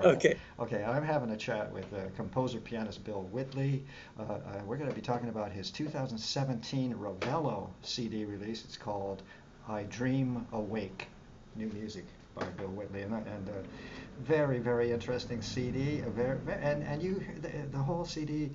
Okay. Okay, I'm having a chat with composer pianist Bill Whitley. We're going to be talking about his 2017 Ravello CD release. It's called I Dream Awake, new music by Bill Whitley, and very very interesting CD. And the whole CD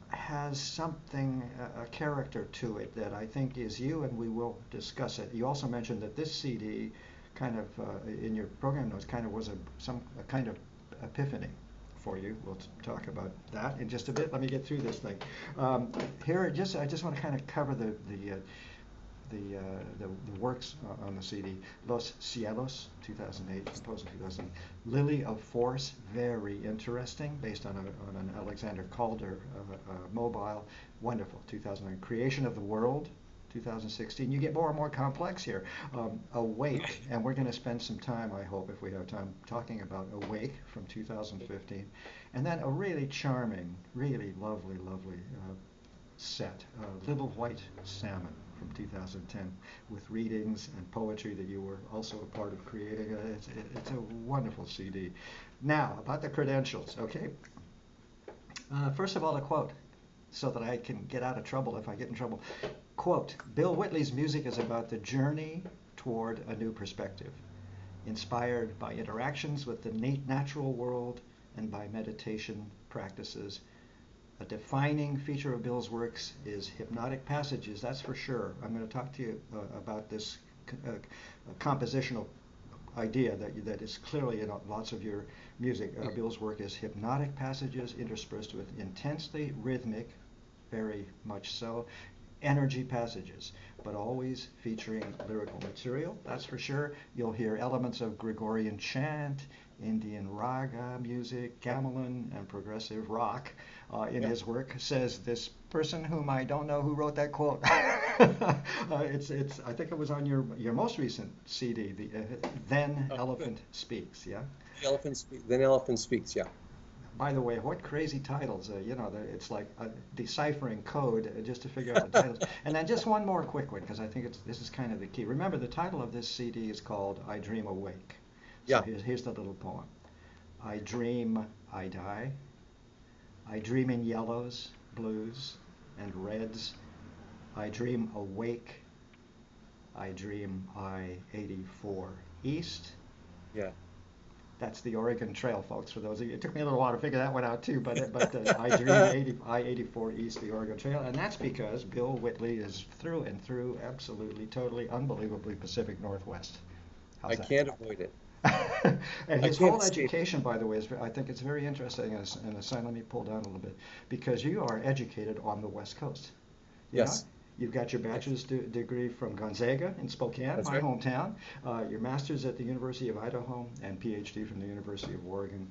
has something, a character to it that I think is you, and we will discuss it. You also mentioned that this CD kind of in your program notes kind of was a kind of epiphany for you. We'll talk about that in just a bit. Let me get through this thing. I just want to kind of cover the works on the CD. Los Cielos, 2008, composed in 2000. Lily of Force, very interesting, based on an Alexander Calder mobile. Wonderful, 2009. Creation of the World, 2016. You get more and more complex here. Awake, and we're going to spend some time, I hope, if we have time, talking about Awake from 2015. And then a really charming, really lovely, lovely set, Little White Salmon from 2010, with readings and poetry that you were also a part of creating. It's a wonderful CD. Now, about the credentials, okay? First of all, a quote, so that I can get out of trouble if I get in trouble. Quote, Bill Whitley's music is about the journey toward a new perspective, inspired by interactions with the natural world and by meditation practices. A defining feature of Bill's works is hypnotic passages, that's for sure. I'm going to talk to you about this compositional idea that is clearly in lots of your music. Bill's work is hypnotic passages interspersed with intensely rhythmic, very much so, energy passages, but always featuring lyrical material, that's for sure. You'll hear elements of Gregorian chant, Indian raga music, gamelan, and progressive rock in his work, says this person whom I don't know who wrote that quote. I think it was on your most recent CD, Then Elephant Speaks, yeah? Then Elephant Speaks, yeah. By the way, what crazy titles! It's like deciphering code just to figure out the titles. And then just one more quick one, because I think this is kind of the key. Remember, the title of this CD is called I Dream Awake. So Yeah. here's the little poem. I dream I die. I dream in yellows, blues, and reds. I dream awake. I dream I-84 East. Yeah. That's the Oregon Trail, folks, for those of you. It took me a little while to figure that one out, too, but I dream I-84 East, the Oregon Trail, and that's because Bill Whitley is through and through absolutely, totally, unbelievably Pacific Northwest. I How's that? can't avoid it. And I his can't whole escape it. education, by the way, I think it's very interesting. And let me pull down a little bit, because you are educated on the West Coast. You know, Yes. you've got your Yes. bachelor's degree from Gonzaga in Spokane, That's my right. hometown. Your master's at the University of Idaho, and PhD from the University of Oregon.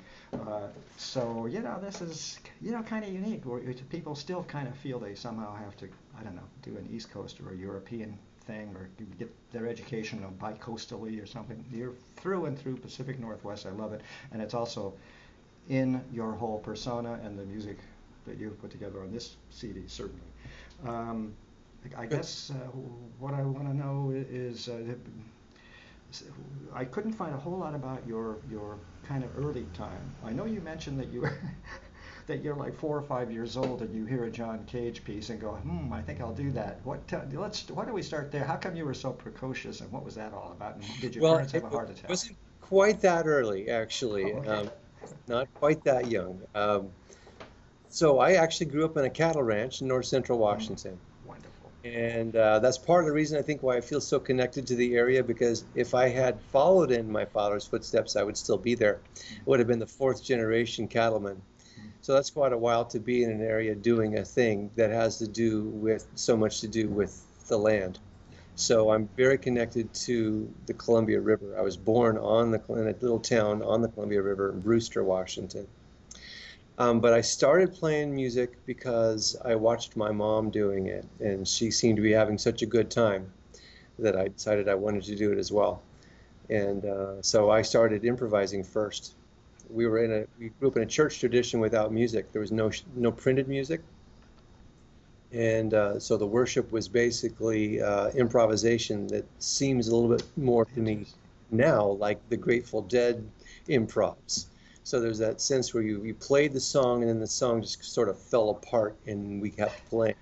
So this is kind of unique. People still kind of feel they somehow have to, I don't know, do an East Coast or a European thing, or get their education bi-coastally or something. You're through and through Pacific Northwest. I love it, and it's also in your whole persona and the music that you've put together on this CD, certainly. Um, I Good. guess what I want to know is I couldn't find a whole lot about your kind of early time. I know you mentioned that you that you're like 4 or 5 years old and you hear a John Cage piece and go, I think I'll do that. Why don't we start there? How come you were so precocious, and what was that all about? And did your Well, parents have a heart attack? wasn't quite that early, Oh, actually. okay. Not quite that young. So I actually grew up in a cattle ranch in north central Mm, Washington. wonderful. And that's part of the reason I think why I feel so connected to the area, because if I had followed in my father's footsteps, I would still be there. Mm, I would have been the fourth generation cattleman. mm, So that's quite a while to be in an area doing a thing that has to do with so much to do with the land. yeah. So I'm very connected to the Columbia River. I was born in a little town on the Columbia River in Brewster, Washington. But I started playing music because I watched my mom doing it, and she seemed to be having such a good time that I decided I wanted to do it as well. And so I started improvising first. We grew up in a church tradition without music. There was no printed music, and so the worship was basically improvisation that seems a little bit more to me Interesting. now like the Grateful Dead improvs. So there's that sense where you played the song and then the song just sort of fell apart and we kept playing,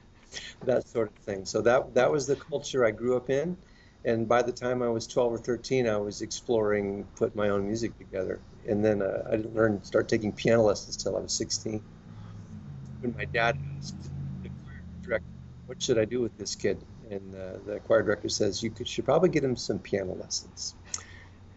that sort of thing. So that was the culture I grew up in. And by the time I was 12 or 13, I was exploring, put my own music together. And then I didn't start taking piano lessons till I was 16. When my dad asked the choir director, "What should I do with this kid?" And the choir director says, should probably get him some piano lessons."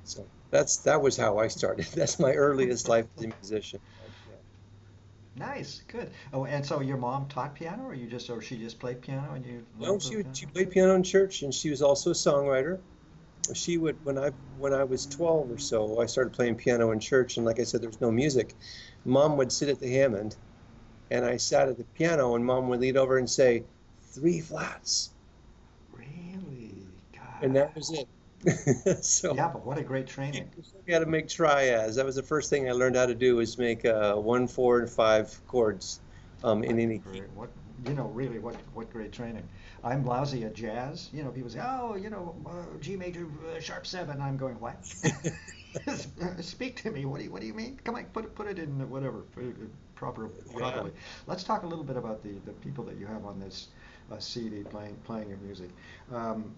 So that was how I started. That's my earliest life as a musician. But, yeah. Nice, good. Oh, and so your mom taught piano, or she just played piano and you No, learned the piano? she played piano in church, and she was also a songwriter. She would when I was 12 or so, I started playing piano in church, and like I said, there was no music. Mom would sit at the Hammond, and I sat at the piano, and Mom would lean over and say, "Three flats," Really? and that was God. it. So Yeah, but what a great training. you showed me how to make triads. That was the first thing I learned how to do, was make 1, 4, and 5 chords in any key. What really what great training. I'm lousy at jazz. People say, "Oh, G major sharp 7." I'm going, "What?" Speak to me. What do you mean? Come on, put it in whatever, put it in Yeah. properly. Let's talk a little bit about the people that you have on this CD playing your music. And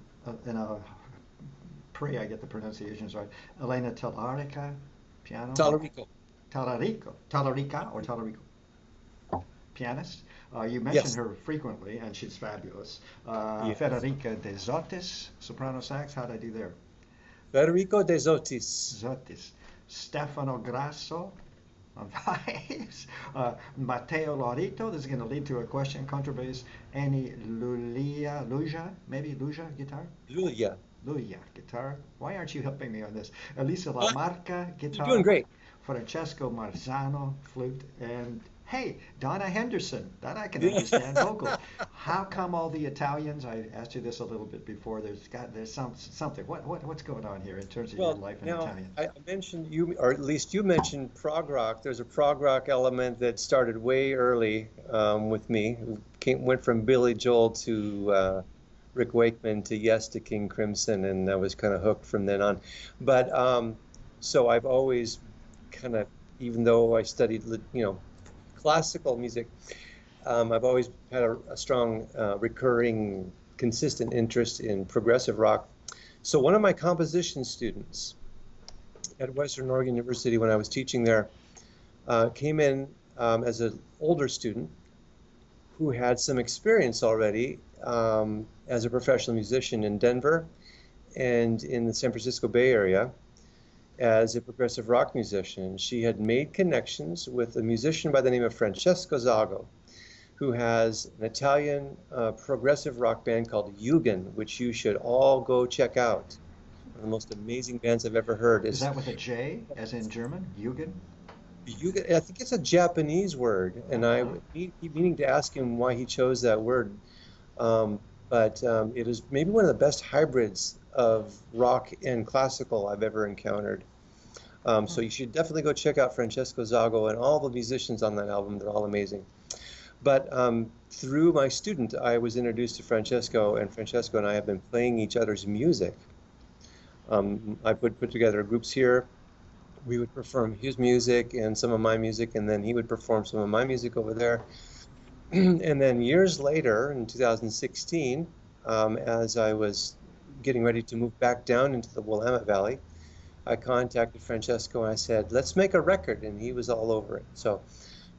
pray I get the pronunciations right. Elena Talarica, piano. Talarico. Talarica or Talarico, pianist. You mention Yes. her frequently, and she's fabulous. Yes. Federica De Zotis, soprano sax. How'd I do there? Federico De Zotis. Zotis. Stefano Grasso on vibes. Matteo Laurito. This is going to lead to a question, controversy. Annie Luja, guitar. Lulia. Luja, guitar. Why aren't you helping me on this? Elisa Ah, Lamarca, you're doing guitar. great. Francesco Marzano, flute, and hey, Donna Henderson, that I can Yeah. understand, vocals. How come all the Italians? I asked you this a little bit before. There's something. What's going on here in terms of your Well, life in now Italian? I mentioned you, or at least you mentioned prog rock. There's a prog rock element that started way early with me. Went from Billy Joel to Rick Wakeman to Yes to King Crimson, and I was kind of hooked from then on. But so I've always kind of, even though I studied, classical music, I've always had a strong, recurring, consistent interest in progressive rock. So one of my composition students at Western Oregon University, when I was teaching there, came in as an older student who had some experience already as a professional musician in Denver and in the San Francisco Bay Area as a progressive rock musician. She had made connections with a musician by the name of Francesco Zago, who has an Italian progressive rock band called Eugen, which you should all go check out. One of the most amazing bands I've ever heard. Is that with a J, as in German? Jugend? I think it's a Japanese word, and I Uh-huh. keep meaning to ask him why he chose that word. But it is maybe one of the best hybrids of rock and classical I've ever encountered. Huh. So you should definitely go check out Francesco Zago and all the musicians on that album. They're all amazing. But through my student, I was introduced to Francesco, and Francesco and I have been playing each other's music. I would put together groups here. We would perform his music and some of my music, and then he would perform some of my music over there. And then years later, in 2016, as I was getting ready to move back down into the Willamette Valley, I contacted Francesco and I said, "Let's make a record," and he was all over it. So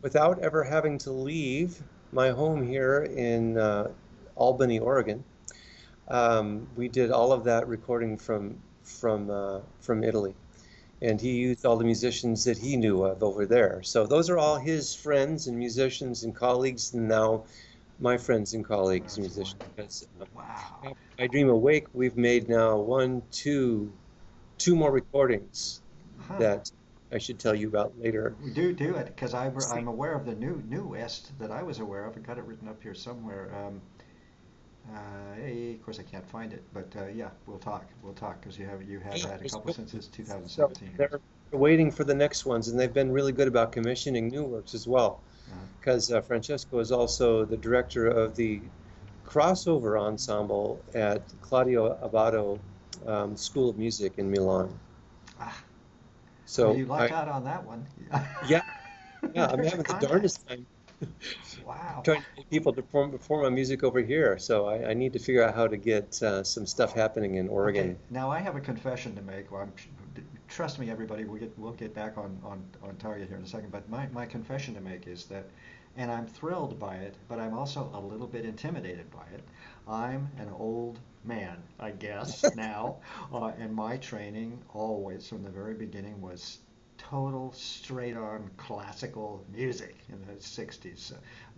without ever having to leave my home here in Albany, Oregon, we did all of that recording from Italy, and he used all the musicians that he knew of over there. So those are all his friends and musicians and colleagues, and now my friends and colleagues and That's musicians. wonderful. Because Wow. I Dream Awake, we've made now two more recordings Huh. that I should tell you about later. Do it, because I'm aware of the newest that I was aware of. I got it written up here somewhere. Of course, I can't find it, but yeah, we'll talk. We'll talk because you have Yeah, had a couple since it's so 2017. they're waiting for the next ones, and they've been really good about commissioning new works as well. Uh, Because Francesco is also the director of the crossover ensemble at Claudio Abbado School of Music in Milan. ah, Well, So you lucked out on that one. yeah, yeah, I'm There's a having the contact. darndest time Wow. trying to get people to perform my music over here. So I need to figure out how to get some stuff happening in Okay, Oregon. now I have a confession to make. Well, trust me, everybody, we'll get back on target here in a second. But my confession to make is that, and I'm thrilled by it, but I'm also a little bit intimidated by it. I'm an old man, I guess, now, and my training always, from the very beginning, was total straight-on classical music in the 60s,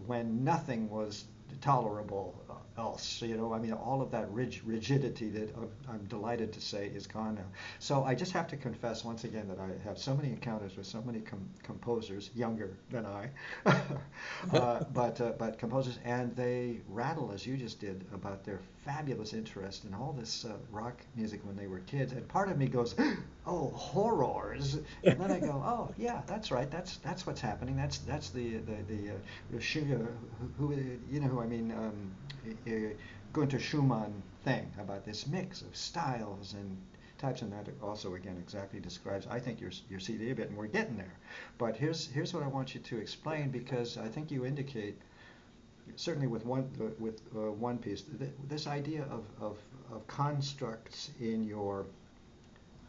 when nothing was tolerable else. I mean, all of that rigidity that I'm delighted to say is gone now. So I just have to confess once again that I have so many encounters with so many composers younger than I, but composers, and they rattle as you just did about their fabulous interest in all this rock music when they were kids. And part of me goes, "Oh, horrors!" And then I go, "Oh, yeah, that's right. That's what's happening. That's the sugar who who I mean Gunther Schumann thing about this mix of styles and types, and that also again exactly describes, I think, your CD a bit, and we're getting there. But here's what I want you to explain, because I think you indicate, certainly with one piece, this idea of constructs in your,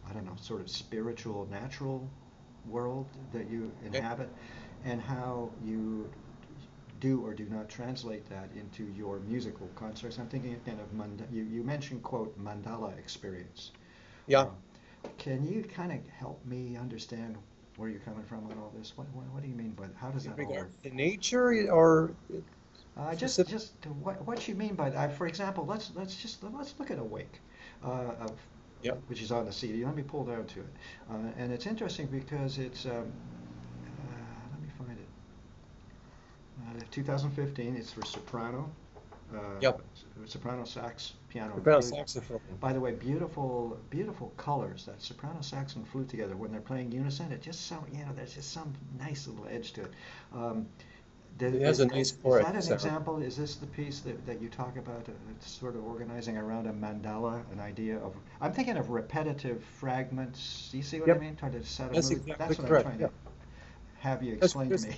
I don't know, sort of spiritual natural world that you Okay. inhabit, and how you do or do not translate that into your musical constructs. I'm thinking again of you mentioned, quote, mandala experience. Yeah. Uh, can you kind of help me understand where you're coming from on all this? What do you mean by how does In that all work? regard to nature or Just specific? what you mean by that? For example, let's look at Awake, of, Yeah. which is on the CD. Let me pull down to it, and it's interesting because it's let me find it. 2015. It's for soprano, Yep. soprano sax, piano, and Soprano flute. saxophone. By the way, beautiful, beautiful colors. That soprano sax and flute together when they're playing unison, it just so there's just some nice little edge to it. Um, It has a nice is chorus that an sound. example? Is this the piece that you talk about, sort of organizing around a mandala, an idea of, I'm thinking of repetitive fragments. Do you see what I Yep. mean? Trying to set a That's mood. exactly That's what I'm correct. trying Yeah. to have you That's explain to just me.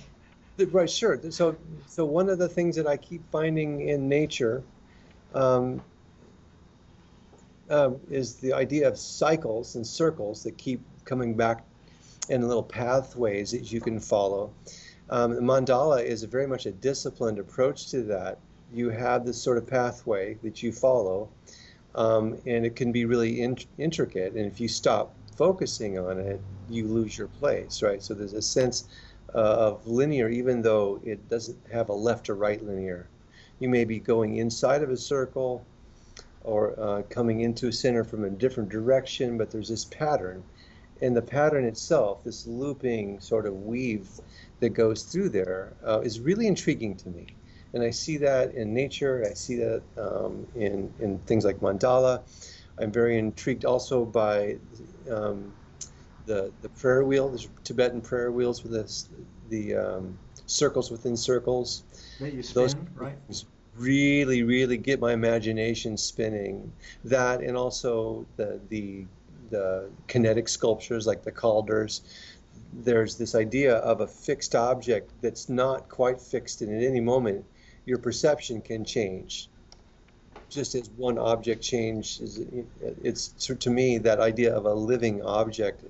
right. Sure. So one of the things that I keep finding in nature um, is the idea of cycles and circles that keep coming back in little pathways that you can follow. The mandala is very much a disciplined approach to that. You have this sort of pathway that you follow, and it can be really intricate. And if you stop focusing on it, you lose your place, right? So there's a sense of linear, even though it doesn't have a left or right linear. You may be going inside of a circle or coming into a center from a different direction, but there's this pattern. And the pattern itself, this looping sort of weave that goes through there, is really intriguing to me. And I see that in nature. I see that in things like mandala. I'm very intrigued also by um, the prayer wheel, the Tibetan prayer wheels with the circles within circles. That you Those spin, right? things really, really get my imagination spinning. That and also the kinetic sculptures like the caulders. There's this idea of a fixed object that's not quite fixed, and at any moment your perception can change. Just as one object changes, it's to me that idea of a living object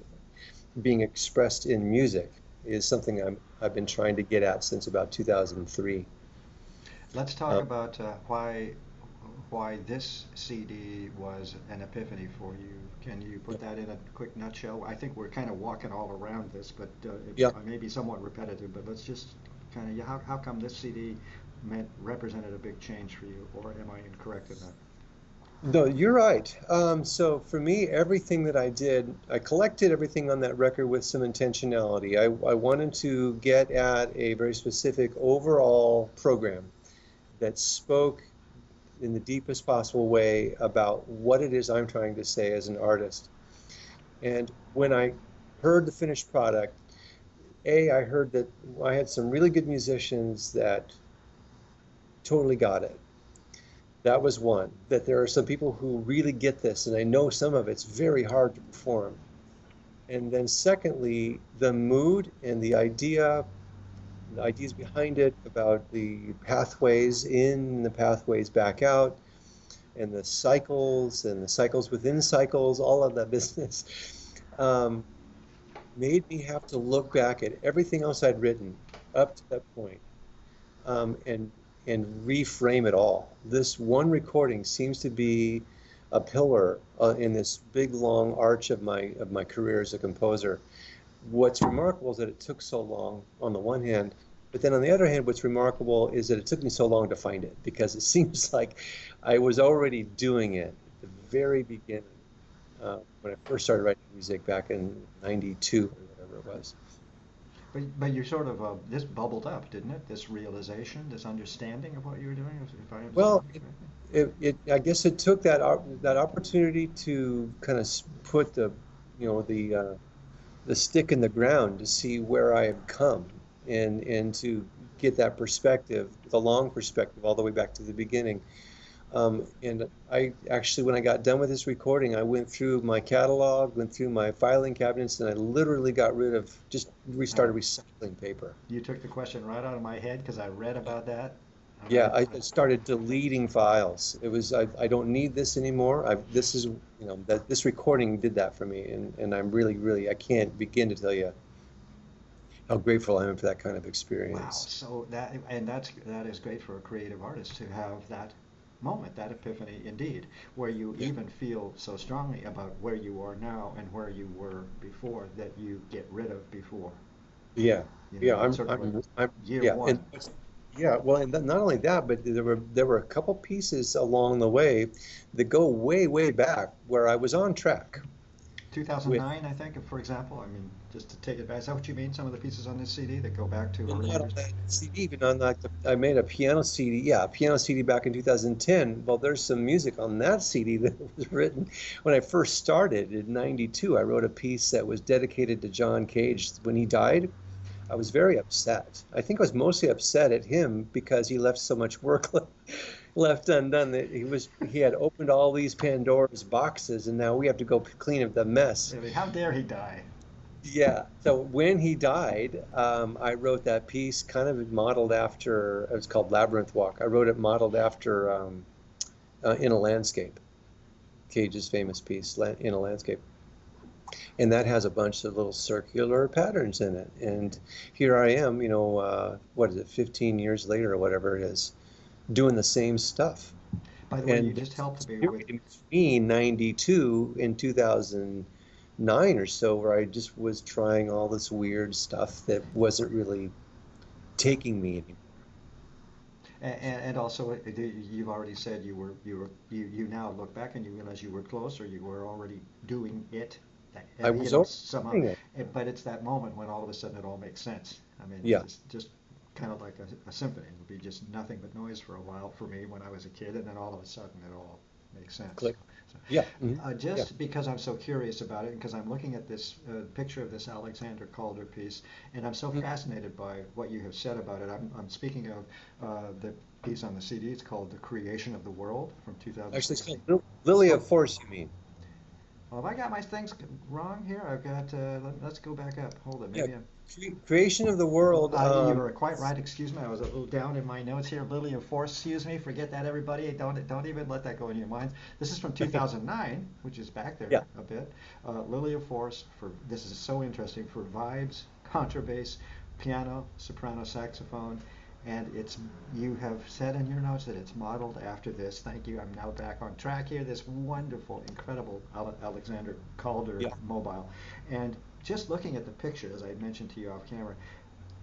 being expressed in music is something I've been trying to get at since about 2003. Let's talk Um, about why this CD was an epiphany for you. Can you put that in a quick nutshell? I think we're kind of walking all around this, but yeah, I may be somewhat repetitive. But let's just kind of, how come this CD represented a big change for you, or am I incorrect in that? no, you're right. So for me, everything that I did, I collected everything on that record with some intentionality. I wanted to get at a very specific overall program that spoke in the deepest possible way about what it is I'm trying to say as an artist. And when I heard the finished product, I heard that I had some really good musicians that totally got it. That was one, that there are some people who really get this, and I know some of it's very hard to perform. And then secondly, the mood and the ideas behind it about the pathways in, the pathways back out, and the cycles within cycles, all of that business, um, made me have to look back at everything else I'd written up to that point, and reframe it all. This one recording seems to be a pillar in this big long arch of my career as a composer. What's remarkable is that it took so long on the one hand, but then on the other hand, what's remarkable is that it took me so long to find it because it seems like I was already doing it at the very beginning, when I first started writing music back in '92 or whatever it was. But you sort of this bubbled up, didn't it? This realization, this understanding of what you were doing, if I understand Well, you correctly. I guess it took that opportunity to kind of put the stick in the ground to see where I had come and to get that perspective, the long perspective, all the way back to the beginning. And I actually, when I got done with this recording, I went through my catalog, went through my filing cabinets, and I literally got rid of, just restarted Oh, recycling paper. you took the question right out of my head because I read about that. I Yeah, read. I started deleting files. It was, I don't need this anymore. This is, that this recording did that for me. And I'm really, really, I can't begin to tell you how grateful I am for that kind of Wow. experience. So that is great for a creative artist to have that moment, that epiphany indeed, where you Yeah. even feel so strongly about where you are now and where you were before that you get rid of before. Yeah. You know, Yeah, it's sort of like year yeah. And one. yeah, well, and not only that, but there were a couple pieces along the way that go way, way back where I was on track with. 2009, I think, for example. I mean, just to take it back. Is that what you mean? Some of the pieces on this CD that go back to Well, early not on years? that CD, but on that, I made a piano CD. Yeah, a piano CD back in 2010. Well, there's some music on that CD that was written when I first started in '92. I wrote a piece that was dedicated to John Cage when he died. I was very upset. I think I was mostly upset at him because he left so much work left undone. That he had opened all these Pandora's boxes, and now we have to go clean up the mess. Really, how dare he die? Yeah. So when he died, I wrote that piece kind of modeled after, it was called Labyrinth Walk. I wrote it modeled after, In a Landscape, Cage's famous piece, In a Landscape. And that has a bunch of little circular patterns in it. And here I am, what is it, 15 years later or whatever it is, doing the same stuff. By the way, you And just there's helped this me with. period in between '92 and 2009 or so where I just was trying all this weird stuff that wasn't really taking me anymore. And also, you've already said you now look back and you realize you were close or you were already doing it, I you was know, already somehow. doing it. But it's that moment when all of a sudden it all makes sense. I mean, Yeah, just kind of like a symphony. It would be just nothing but noise for a while for me when I was a kid, and then all of a sudden it all makes sense. click. Yeah, yeah. Just because I'm so curious about it, and because I'm looking at this picture of this Alexander Calder piece, and I'm so Mhm. fascinated by what you have said about it. I'm speaking of the piece on the CD. It's called "The Creation of the World" from Actually, it's 2016. called Lily Oh, of Force, you mean? well, have I got my things wrong here? I've got. Let's go back up. Hold it. Yeah, Maybe I'm. Creation of the World. You were quite right. Excuse me. I was a little down in my notes here. Lily of Force. Excuse me. Forget that, everybody. Don't even let that go in your minds. This is from 2009, which is back there Yeah, a bit. Lily of Force. For this is so interesting for vibes, contrabass, piano, soprano, saxophone, and it's. You have said in your notes that it's modeled after this. Thank you. I'm now back on track here. This wonderful, incredible Alexander Calder yeah. mobile, and just looking at the picture, as I mentioned to you off camera,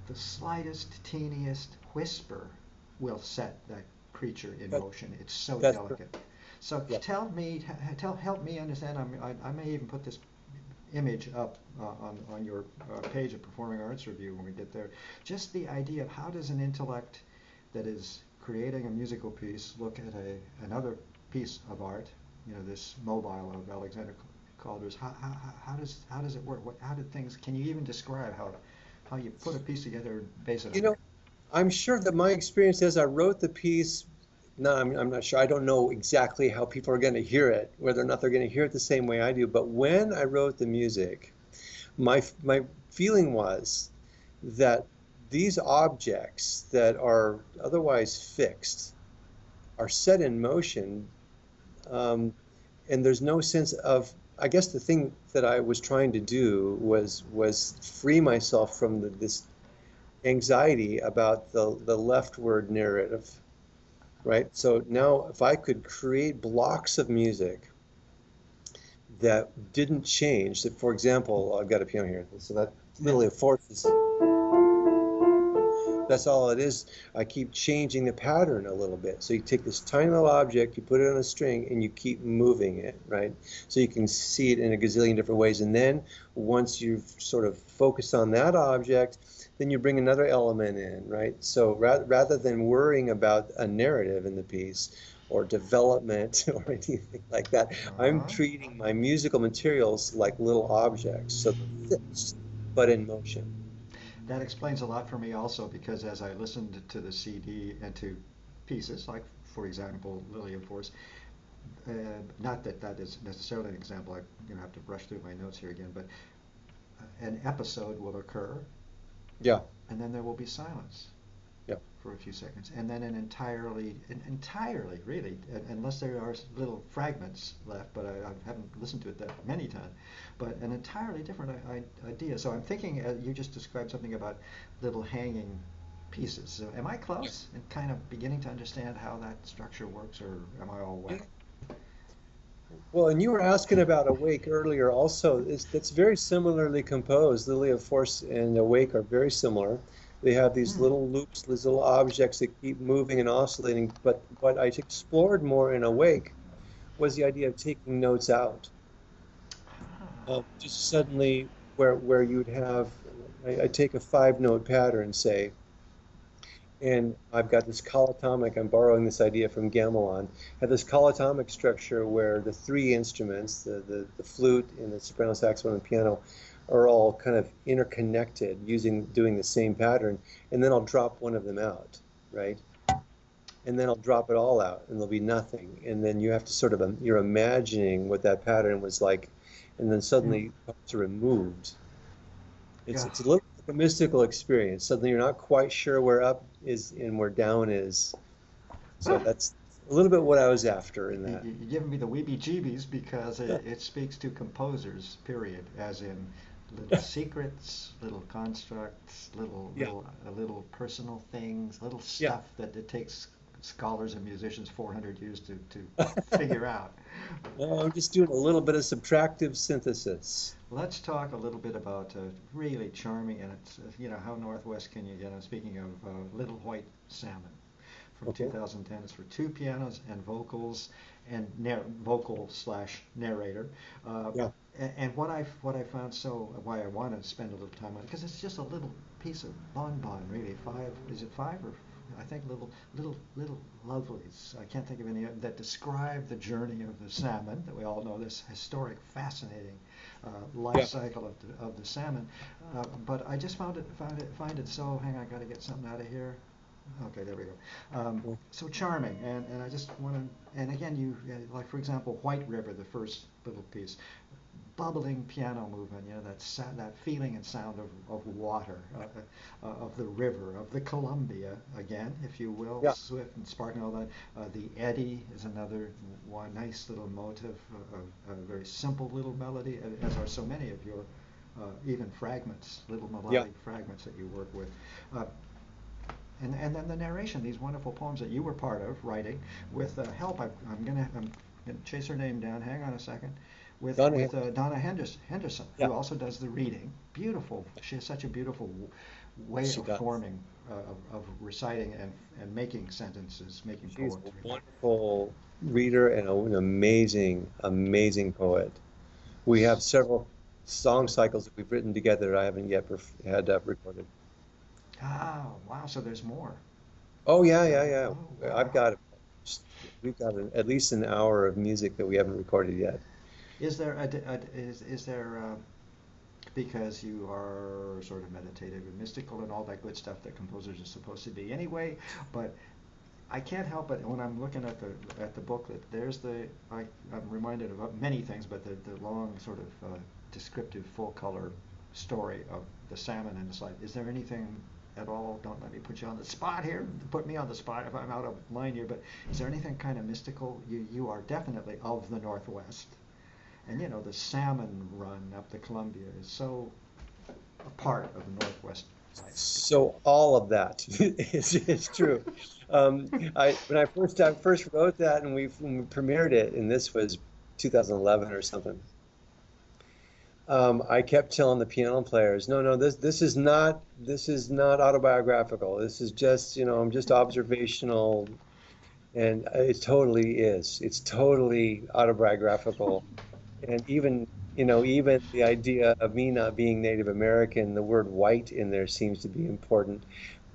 the slightest, teeniest whisper will set that creature in That, motion. It's so that's correct. delicate. So Yeah. help me understand. I may even put this image up on your page of Performing Arts Review when we get there. Just the idea of how does an intellect that is creating a musical piece look at another piece of art, this mobile of Alexander Calder's. How does it work? How did things? Can you even describe how you put a piece together and base it You on it? know, I'm sure that my experience as I wrote the piece, no, I'm not sure. I don't know exactly how people are going to hear it, whether or not they're going to hear it the same way I do. But when I wrote the music, My feeling was that these objects that are otherwise fixed are set in motion, um, and there's no sense of. I guess the thing that I was trying to do was free myself from this anxiety about the leftward narrative, right? So now, if I could create blocks of music that didn't change, that, for example, I've got a piano here, so that Yeah. literally forces. That's all it is. I keep changing the pattern a little bit. So you take this tiny little object, you put it on a string, and you keep moving it, right? So you can see it in a gazillion different ways. And then once you've sort of focused on that object, then you bring another element in, right? So rather than worrying about a narrative in the piece or development or anything like that, I'm Uh-huh. treating my musical materials like little objects. So they're fixed, but in motion. That explains a lot for me also because as I listened to the CD and to pieces, like for example, Lily of Force, uh, not that that is necessarily an example, I'm going to have to brush through my notes here again, but an episode will occur Yeah, and then there will be silence yeah. for a few seconds, and then entirely, really, unless there are little fragments left, but I haven't listened to it that many times, but an entirely different idea. So I'm thinking, you just described something about little hanging pieces. So am I Yeah. close and kind of beginning to understand how that structure works, or am I all wet? Yeah. Well, and you were asking about Awake earlier also. That's very similarly composed. Lily of Force and Awake are very similar. They have these Hmm. little loops, these little objects that keep moving and oscillating. But what I explored more in Awake was the idea of taking notes out. Just suddenly, where you'd have, I take a 5 note pattern, say, and I've got this colatomic, I'm borrowing this idea from Gamelan, have this colatomic structure where the three instruments, the flute and the soprano saxophone and piano, are all kind of interconnected doing the same pattern, and then I'll drop one of them out, right? And then I'll drop it all out, and there'll be nothing. And then you have to sort of, you're imagining what that pattern was like, and then Hmm. suddenly parts are removed. Yeah. It's a little like a mystical experience. Suddenly you're not quite sure where up is and where down is. So that's a little bit what I was after in that. You're giving me the weebie-jeebies because it speaks to composers, period, as in little secrets, little constructs, Yeah, little personal things, little yeah. stuff that it takes scholars and musicians 400 years to figure out. No, I'm just doing a little bit of subtractive synthesis. Let's talk a little bit about really charming, and it's, how Northwest can you get? I'm speaking of Little White Salmon from Okay. 2010. It's for two pianos and vocals and vocal slash narrator. Uh, Yeah. and what I found, so why I wanted to spend a little time on it, because it's just a little piece of bonbon, really. Is it five or I think little lovelies. I can't think of any that describe the journey of the salmon. That we all know this historic, fascinating life Yeah. cycle of the salmon. But I just find it so. Hang on, I got to get something out of here. Okay, there we go. Yeah. So charming, and I just want to, and again, like for example, White River, the first little piece, bubbling piano movement, that feeling and sound of water, of the river, of the Columbia, again, if you will, Yeah. swift and sparkling, all that. The eddy is another one nice little motive, a very simple little melody, as are so many of your even fragments, little Yeah. melodic fragments that you work with. Uh, and then the narration, these wonderful poems that you were part of writing with help. I'm gonna chase her name down. Hang on a second. Donna With Henderson. Donna Henderson, Yeah. who also does the reading. Beautiful. She has such a beautiful way She of does. forming, of reciting and making sentences, making She's a poetry. wonderful reader and an amazing, amazing poet. We have several song cycles that we've written together I haven't yet had recorded. Oh, wow. So there's more. Oh yeah, yeah, Oh, yeah. wow. We've got at least an hour of music that we haven't recorded yet. Is there is there because you are sort of meditative and mystical and all that good stuff that composers are supposed to be anyway. But I can't help it when I'm looking at the booklet. There's I'm reminded of many things, but the long sort of descriptive full color story of the salmon, and it's like, is there anything at all? Don't let me put you on the spot here. Put me on the spot if I'm out of line here. But is there anything kind of mystical? You are definitely of the Northwest, and you know the salmon run up the Columbia is so a part of the Northwest life. So all of that is true. When I first wrote that and when we premiered it, and this was 2011 or something. I kept telling the piano players, no, no, this is not autobiographical. This is just, I'm just observational, and it totally is. It's totally autobiographical. And even the idea of me not being Native American, the word white in there seems to be important.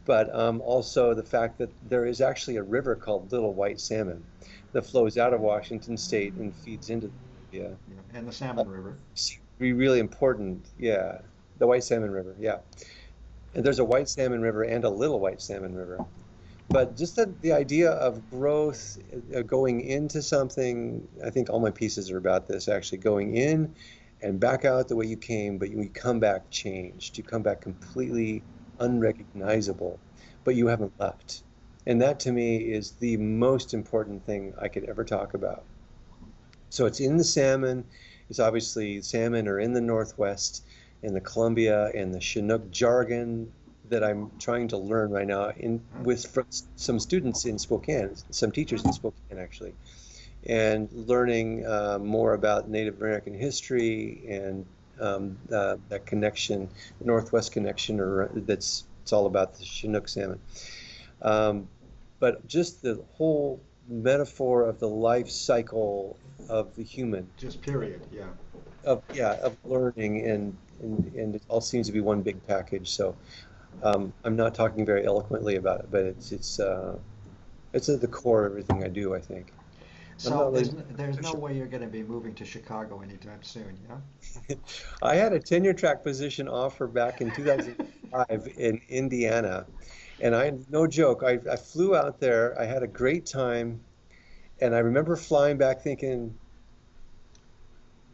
But also the fact that there is actually a river called Little White Salmon that flows out of Washington State and feeds into the Columbia. Yeah, and the Salmon River. Be really important. Yeah, the White Salmon River. Yeah, and there's a White Salmon River and a Little White Salmon River. But just the idea of growth, going into something, I think all my pieces are about this, actually going in and back out the way you came, but you come back changed. You come back completely unrecognizable, but you haven't left. And that to me is the most important thing I could ever talk about. So it's in the salmon. It's obviously salmon are in the Northwest, in the Columbia, and the Chinook jargon that I'm trying to learn right now from some students in Spokane, some teachers in Spokane actually, and learning more about Native American history and that connection, the Northwest connection, or it's all about the Chinook salmon. Um, but just the whole metaphor of the life cycle of the human, Just period, yeah. of learning, and it all seems to be one big package. So I'm not talking very eloquently about it, but it's at the core of everything I do, I think. I'm So not really. there's no way you're going to be moving to Chicago anytime soon, yeah? I had a tenure track position offer back in 2005 in Indiana, and no joke, I flew out there. I had a great time, and I remember flying back thinking,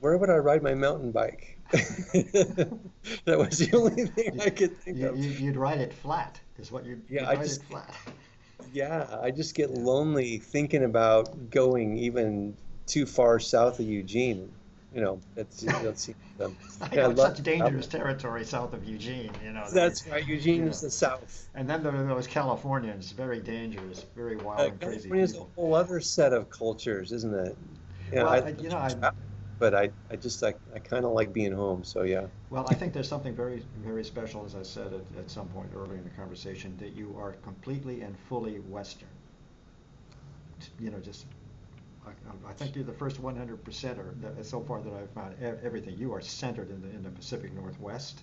where would I ride my mountain bike? That was the only thing I could think of. You'd ride it flat, is what Yeah, you'd ride it flat. I just get Yeah. lonely thinking about going even too far south of Eugene. That's I yeah, know it's such dangerous territory south of Eugene, that's right. Eugene you is know. the south. And then there are those Californians, very dangerous, very wild and crazy California is a people. whole other set of cultures, isn't it? Yeah, Well, I you know, I travel, but I kind of like being home. So yeah. Well, I think there's something very, very special, as I said at some point earlier in the conversation, that you are completely and fully Western. Just I think you're the first 100%er so far that I've found. Everything you are centered in the Pacific Northwest,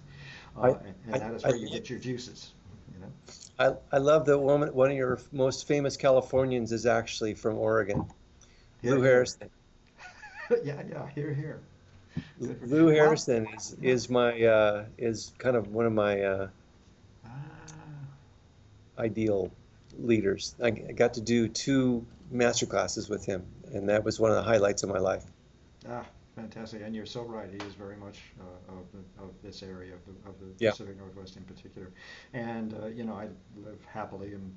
I and that is I where you get your juices. You know. I love that one of your most famous Californians is actually from Oregon, Here, Lou here. Harrison. Yeah, yeah. Here, here. Good for, Lou well, Harrison yeah. is kind of one of my Ah, ideal leaders. I got to do two master classes with him, and that was one of the highlights of my life. ah, fantastic. And you're so right. He is very much of this area of the Yeah. Pacific Northwest in particular. And I live happily in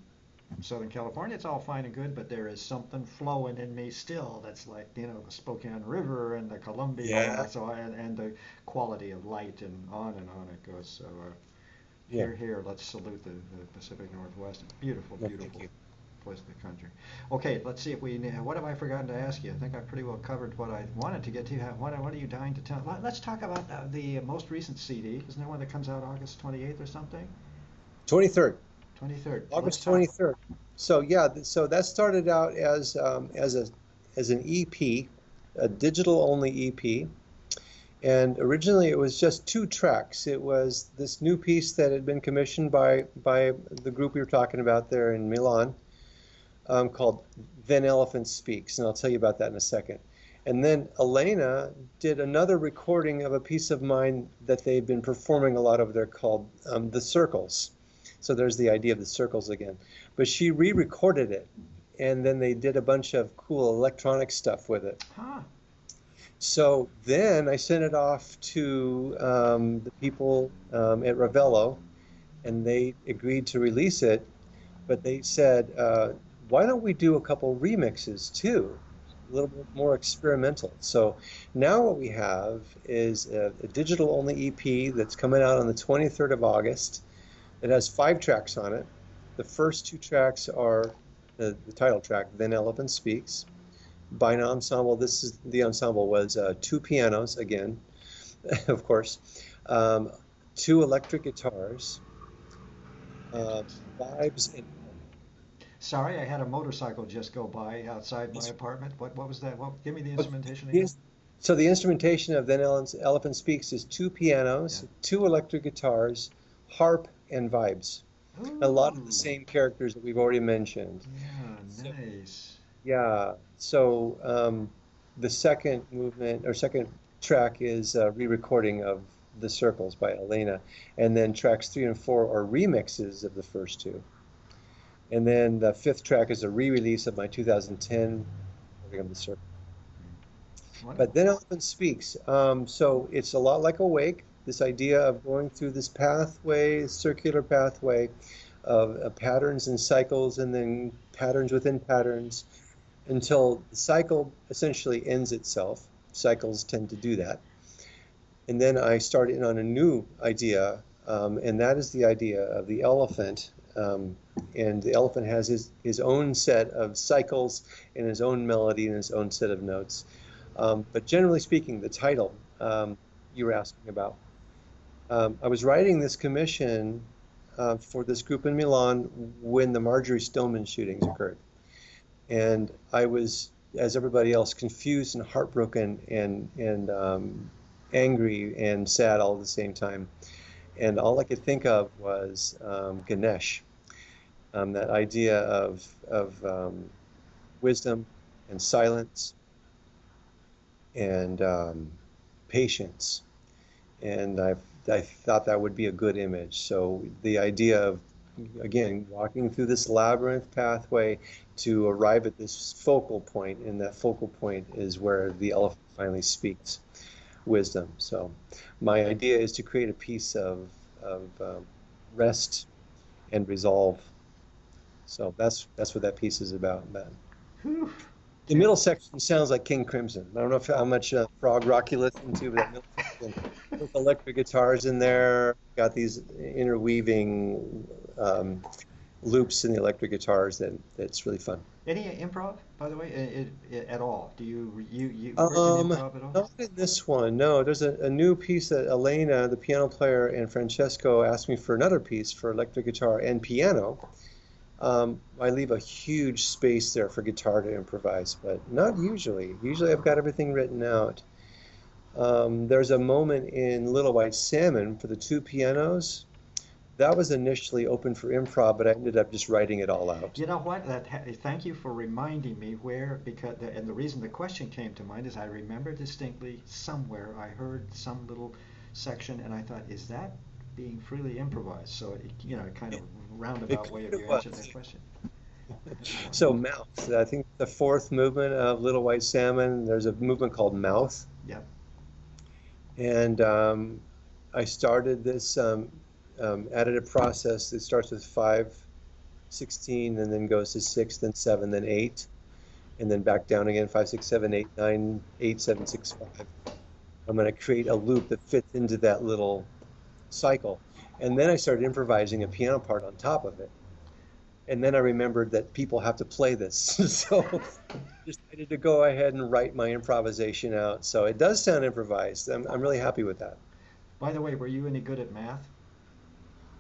Southern California. It's all fine and good, but there is something flowing in me still. That's like the Spokane River and the Columbia. Yeah. So and the quality of light and on it goes. So Yeah. here. Let's salute the Pacific Northwest. Beautiful, No, thank beautiful you. place in the country. Okay, let's see if what have I forgotten to ask you? I think I've pretty well covered what I wanted to get to. What are you dying to tell? Let's talk about the most recent CD. Isn't there one that comes out August 28th or something? 23rd, 23rd. Let's August talk. 23rd. So yeah, so that started out as an EP, a digital only EP. And originally it was just two tracks. It was this new piece that had been commissioned by the group we were talking about there in Milan, called Then Elephant Speaks, and I'll tell you about that in a second. And then Elena did another recording of a piece of mine that they've been performing a lot over there called The Circles. So there's the idea of the circles again. But she re-recorded it, and then they did a bunch of cool electronic stuff with it. Huh. So then I sent it off to the people at Ravello, and they agreed to release it. But they said, why don't we do a couple remixes too? A little bit more experimental. So now what we have is a digital only EP that's coming out on the 23rd of August. It has 5 tracks on it. The first 2 tracks are the title track, Then Elephant Speaks, by an ensemble. The ensemble was 2 pianos again, of course, um, 2 electric guitars, uh, vibes, and Sorry, I had a motorcycle just go by outside my apartment. What was that? What, give me the But instrumentation the again. ins- so the instrumentation of Then Elephant Speaks is two Yeah. pianos, 2 electric guitars, harp, and vibes. A lot of the Ooh. same characters that we've already mentioned. Yeah, So nice. yeah, so the second movement or second track is a re-recording of The Circles by Elena, and then tracks 3 and 4 are remixes of the first two. And then the fifth track is a re-release of my 2010 recording of The Circles. But Wonderful. then Elephant speaks. So it's a lot like Awake, this idea of going through this pathway, circular pathway of patterns and cycles, and then patterns within patterns until the cycle essentially ends itself. Cycles tend to do that. And then I started on a new idea, and that is the idea of the elephant. And the elephant has his own set of cycles and his own melody and his own set of notes. But generally speaking, the title you were asking about, I was writing this commission for this group in Milan when the Marjorie Stoneman shootings occurred. And I was, as everybody else, confused and heartbroken and angry and sad all at the same time. And all I could think of was Ganesh, that idea of wisdom and silence and patience. And I thought that would be a good image. So the idea of, again, walking through this labyrinth pathway to arrive at this focal point, and that focal point is where the elephant finally speaks wisdom. So my idea is to create a piece of rest and resolve. So that's what that piece is about, man. Whew. The Tim. middle section sounds like King Crimson. I don't know how much prog rock you listen to, but that middle section with electric guitars in there, got these interweaving loops in the electric guitars that's really fun. Any improv, by the way, at all? Do you written Um, improv at all? Not in this one. No, there's a new piece that Elena, the piano player, and Francesco asked me for another piece for electric guitar and piano. I leave a huge space there for guitar to improvise, but not usually. Usually I've got everything written out. There's a moment in Little White Salmon for the 2 pianos. That was initially open for improv, but I ended up just writing it all out. You know what? Thank you for reminding me where, because and the reason the question came to mind is I remember distinctly somewhere I heard some little section and I thought, is that being freely improvised? So kind of It, it roundabout kind way of of you answered that was. question. So Wonderful. mouth, I think the fourth movement of Little White Salmon, there's a movement called mouth. Yeah. And I started this additive process that starts with 5/16 and then goes to 6, then 7, then 8, and then back down again, 5, 6, 7, 8, 9, 8, 7, 6, 5. I'm going to create a loop that fits into that little cycle. And then I started improvising a piano part on top of it. And then I remembered that people have to play this. So decided to go ahead and write my improvisation out. So it does sound improvised. I'm really happy with that. By the way, were you any good at math?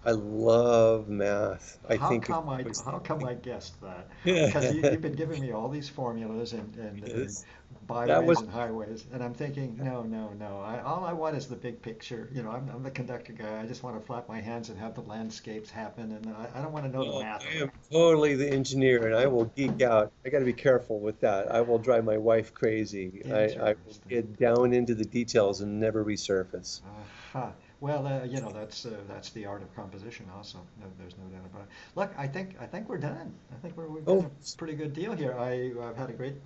I love math. I think if I was How come I guessed that? Because yeah, you've been giving me all these formulas and that byways was and highways, and I'm thinking, no, no, no. All I want is the big picture. I'm the conductor guy. I just want to flap my hands and have the landscapes happen, and I don't want to know the no, math I of it. am totally the engineer and I will geek out. I got to be careful with that. I will drive my wife crazy. I will Interesting. get down into the details and never resurface. Aha. Well, that's the art of composition. Also, no, there's no doubt about it. Look, I think we're done. I think we've got Oh, a pretty good deal here. I've had a great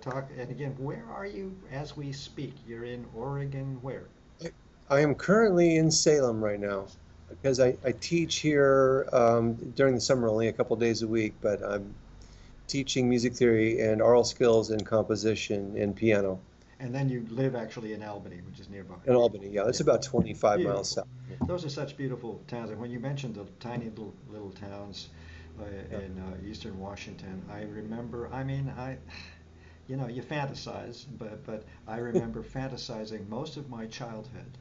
talk. And again, where are you as we speak? You're in Oregon. Where? I I am currently in Salem right now because I teach here during the summer only a couple days a week, but I'm teaching music theory and oral skills and composition and piano And then you live actually in Albany, which is nearby. in Albany. Yeah, Yeah, it's about 25 miles beautiful. south. Those are such beautiful towns. And when you mentioned the tiny little towns Yeah. in eastern Washington, I remember. I mean, you fantasize, but I remember fantasizing most of my childhood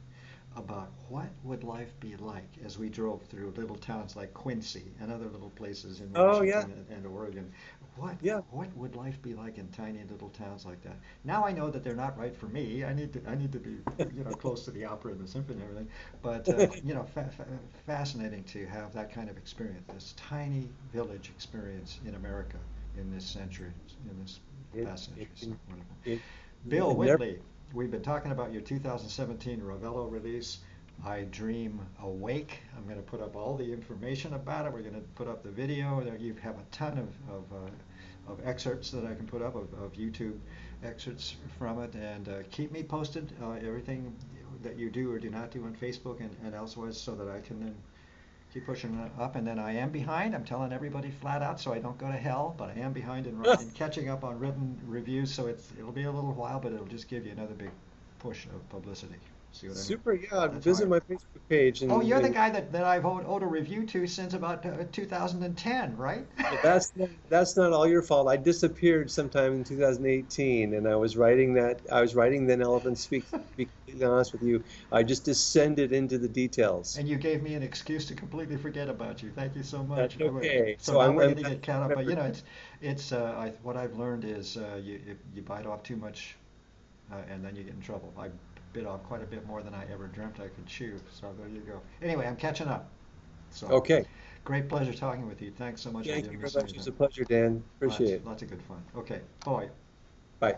about what would life be like as we drove through little towns like Quincy and other little places in Oh yeah, Washington and Oregon. What yeah. what would life be like in tiny little towns like that? Now I know that they're not right for me. I need to be close to the opera and the symphony and everything. But fascinating to have that kind of experience, this tiny village experience in America in this century, in this It past it century. So can wonderful. it Bill it never. Whitley, we've been talking about your 2017 Ravello release, I Dream Awake. I'm going to put up all the information about it. We're going to put up the video. There you have a ton of excerpts that I can put up of YouTube excerpts from it. And keep me posted, everything that you do or do not do on Facebook and elsewhere so that I can then keep pushing it up. And then I am behind. I'm telling everybody flat out so I don't go to hell, but I am behind in catching up on written reviews. So it'll be a little while, but it'll just give you another big push of publicity. See what I mean? Super, yeah. That's how Visit I. my Facebook page Oh, you're the and guy that I've owed a review to since about 2010, right? that's not all your fault. I disappeared sometime in 2018, and I was writing Then Elephants Speak. To be completely honest with you, I just descended into the details. And you gave me an excuse to completely forget about you. Thank you so That's much. okay. So So now we're I'm going to glad get you caught up. But remembered. what I've learned is if you bite off too much, and then you get in trouble. I bit off quite a bit more than I ever dreamt I could chew. So there you go. Anyway, I'm catching up. So Okay. great pleasure talking with you. Thanks so much. I Thank you didn't very miss much. It was anything. a pleasure, Dan. Appreciate Lots, it. lots of good fun. Okay, bye. Bye.